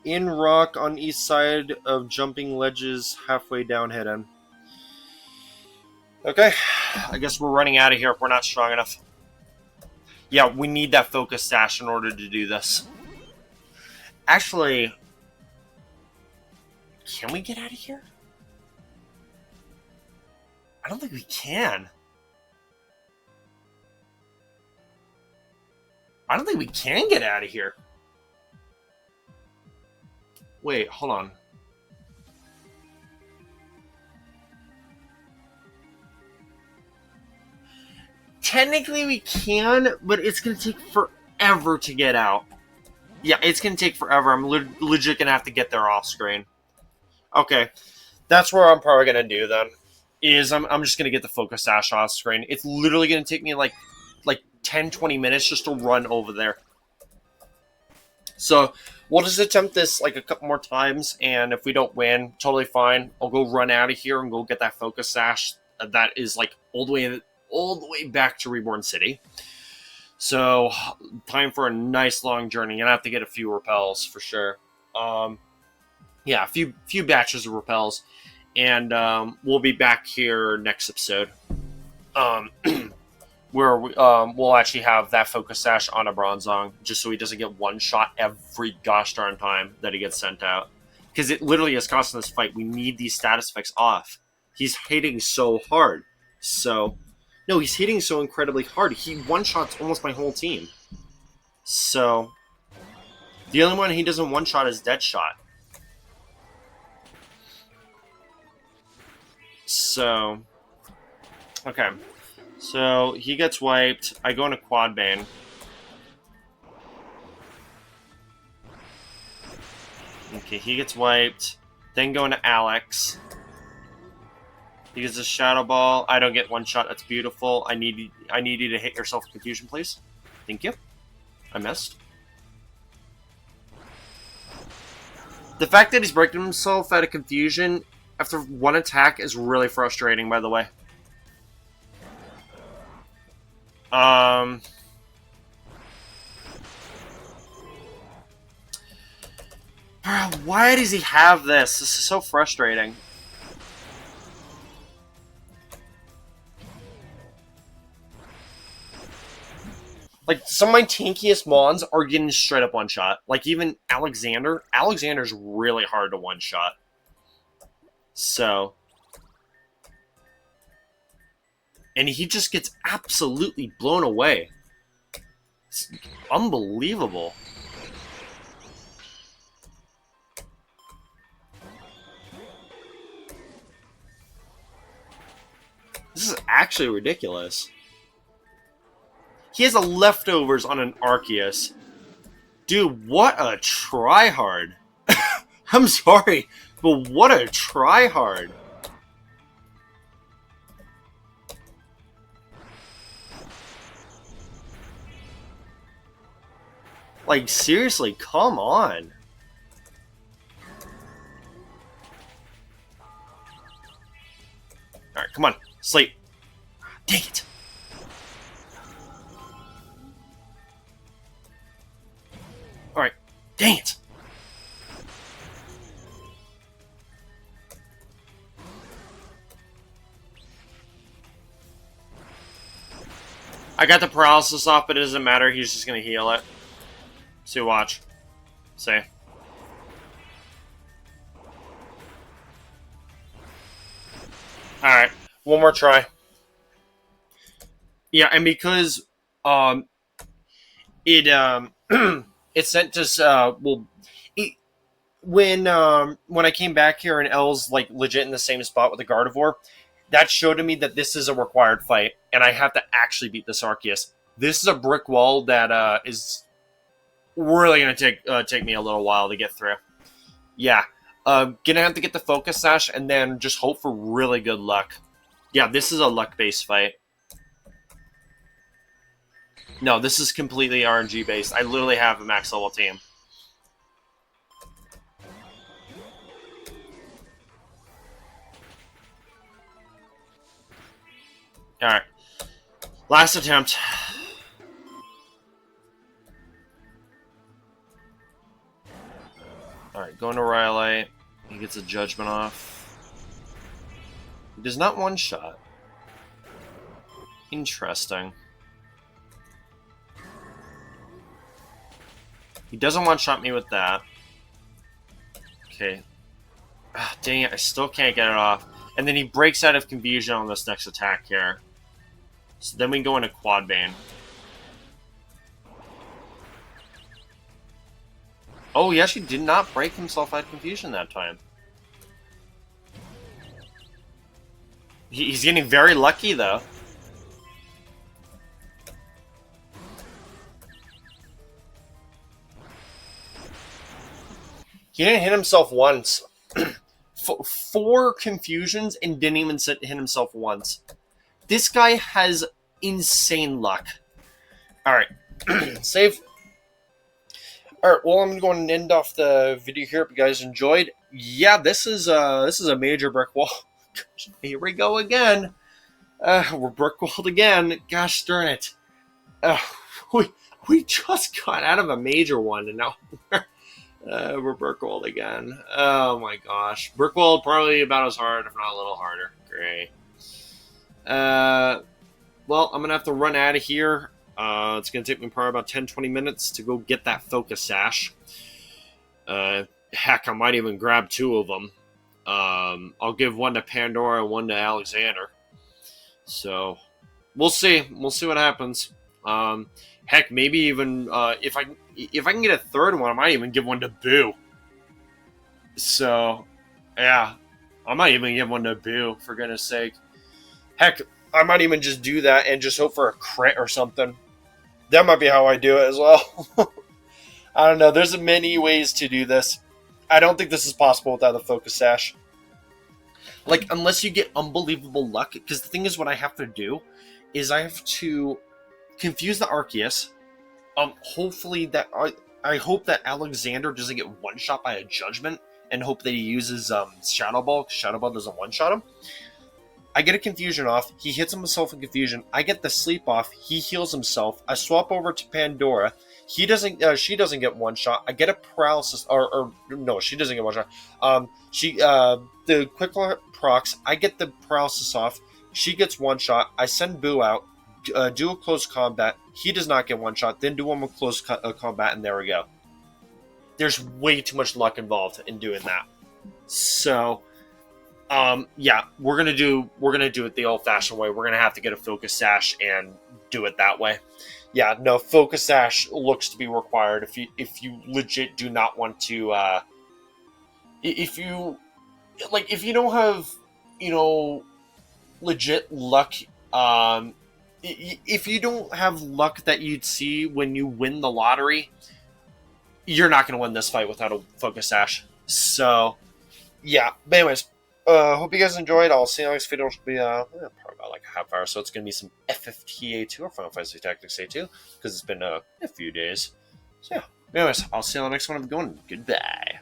In rock on east side of jumping ledges halfway down hidden. Okay, I guess we're running out of here if we're not strong enough. Yeah, we need that focus sash in order to do this. Actually, can we get out of here? I don't think we can. I don't think we can get out of here. Wait, hold on. Technically we can, but it's going to take forever to get out. Yeah, it's going to take forever. I'm legit going to have to get there off screen. Okay, that's where I'm probably going to do then. Is I'm just going to get the focus sash off screen. It's literally going to take me like 10-20 minutes just to run over there. So we'll just attempt this like a couple more times, and if we don't win, totally fine. I'll go run out of here and go get that focus sash that is like all the way back to Reborn City. So time for a nice long journey, and I have to get a few repels for sure. Yeah, a few batches of repels, and we'll be back here next episode. Where we'll actually have that focus sash on a Bronzong, just so he doesn't get one shot every gosh darn time that he gets sent out. Because it literally is costing this fight. We need these status effects off. He's hitting so hard. No, he's hitting so incredibly hard. He one-shots almost my whole team. So, the only one he doesn't one-shot is Deadshot. So, okay. So, he gets wiped. I go into Quad Bane. Okay, he gets wiped. Then go into Alex. He gets a Shadow Ball. I don't get one shot. That's beautiful. I need you to hit yourself with Confusion, please. Thank you. I missed. The fact that he's breaking himself out of Confusion after one attack is really frustrating, by the way. Why does he have this? This is so frustrating. Like, some of my tankiest Mons are getting straight up one-shot. Like, even Alexander. Alexander's really hard to one-shot. So. And he just gets absolutely blown away. It's unbelievable. This is actually ridiculous. He has a leftovers on an Arceus. Dude, what a tryhard. I'm sorry, but what a tryhard. Like, seriously, come on. Alright, come on. Sleep. Dang it. Alright. Dang it. I got the paralysis off, but it doesn't matter. He's just going to heal it. See, watch. See. Alright. One more try. Yeah, and because it it sent us when I came back here and L's like legit in the same spot with the Gardevoir, that showed to me that this is a required fight, and I have to actually beat this Arceus. This is a brick wall that is really going to take me a little while to get through. Yeah. Gonna have to get the Focus Sash and then just hope for really good luck. Yeah, this is a luck-based fight. No, this is completely RNG-based. I literally have a max-level team. Alright. Last attempt. Alright, going to Rhyolite. He gets a Judgment off. He does not one-shot. Interesting. He doesn't one-shot me with that. Okay. Dang it, I still can't get it off. And then he breaks out of Confusion on this next attack here. So then we go into Quad Bane. Oh, he actually did not break himself out of Confusion that time. He's getting very lucky, though. He didn't hit himself once. 4 confusions and didn't even hit himself once. This guy has insane luck. Alright. Save. Alright, well, I'm going to end off the video here. If you guys enjoyed. Yeah, this is a major brick wall. Here we go again. We're brick walled again. Gosh darn it. We just got out of a major one, and now we're brick walled again. Oh my gosh. Brick walled probably about as hard, if not a little harder. Great. Well, I'm going to have to run out of here. It's going to take me probably about 10-20 minutes to go get that Focus Sash. Heck, I might even grab 2 of them. I'll give one to Pandora and one to Alexander. So, we'll see. We'll see what happens. Heck, maybe even if I can get a 3rd one, I might even give one to Boo. So, yeah, I might even give one to Boo, for goodness sake. Heck, I might even just do that and just hope for a crit or something. That might be how I do it as well. I don't know. There's many ways to do this. I don't think this is possible without the Focus Sash. Like, unless you get unbelievable luck. Because the thing is, what I have to do is I have to confuse the Arceus. Hopefully that... I hope that Alexander doesn't get one-shot by a Judgment. And hope that he uses Shadow Ball. Because Shadow Ball doesn't one-shot him. I get a Confusion off. He hits himself in Confusion. I get the Sleep off. He heals himself. I swap over to Pandora. He doesn't. She doesn't get one shot. I get a Paralysis. Or no, she doesn't get one shot. The Quick procs. I get the Paralysis off. She gets one shot. I send Boo out. Do a close combat. He does not get one shot. Then do one more close combat, and there we go. There's way too much luck involved in doing that. So. Yeah, we're gonna do it the old-fashioned way. We're gonna have to get a Focus Sash and do it that way. Yeah, no, Focus Sash looks to be required if you legit do not want to. If you don't have, legit luck. If you don't have luck that you'd see when you win the lottery, you're not gonna win this fight without a Focus Sash. So, yeah. But anyways. Hope you guys enjoyed. I'll see you next video. Which will be probably about like a half hour. So it's going to be some FFTA2 or Final Fantasy Tactics A2 because it's been a few days. So yeah. Anyways, I'll see you on the next one. I'm going. Goodbye.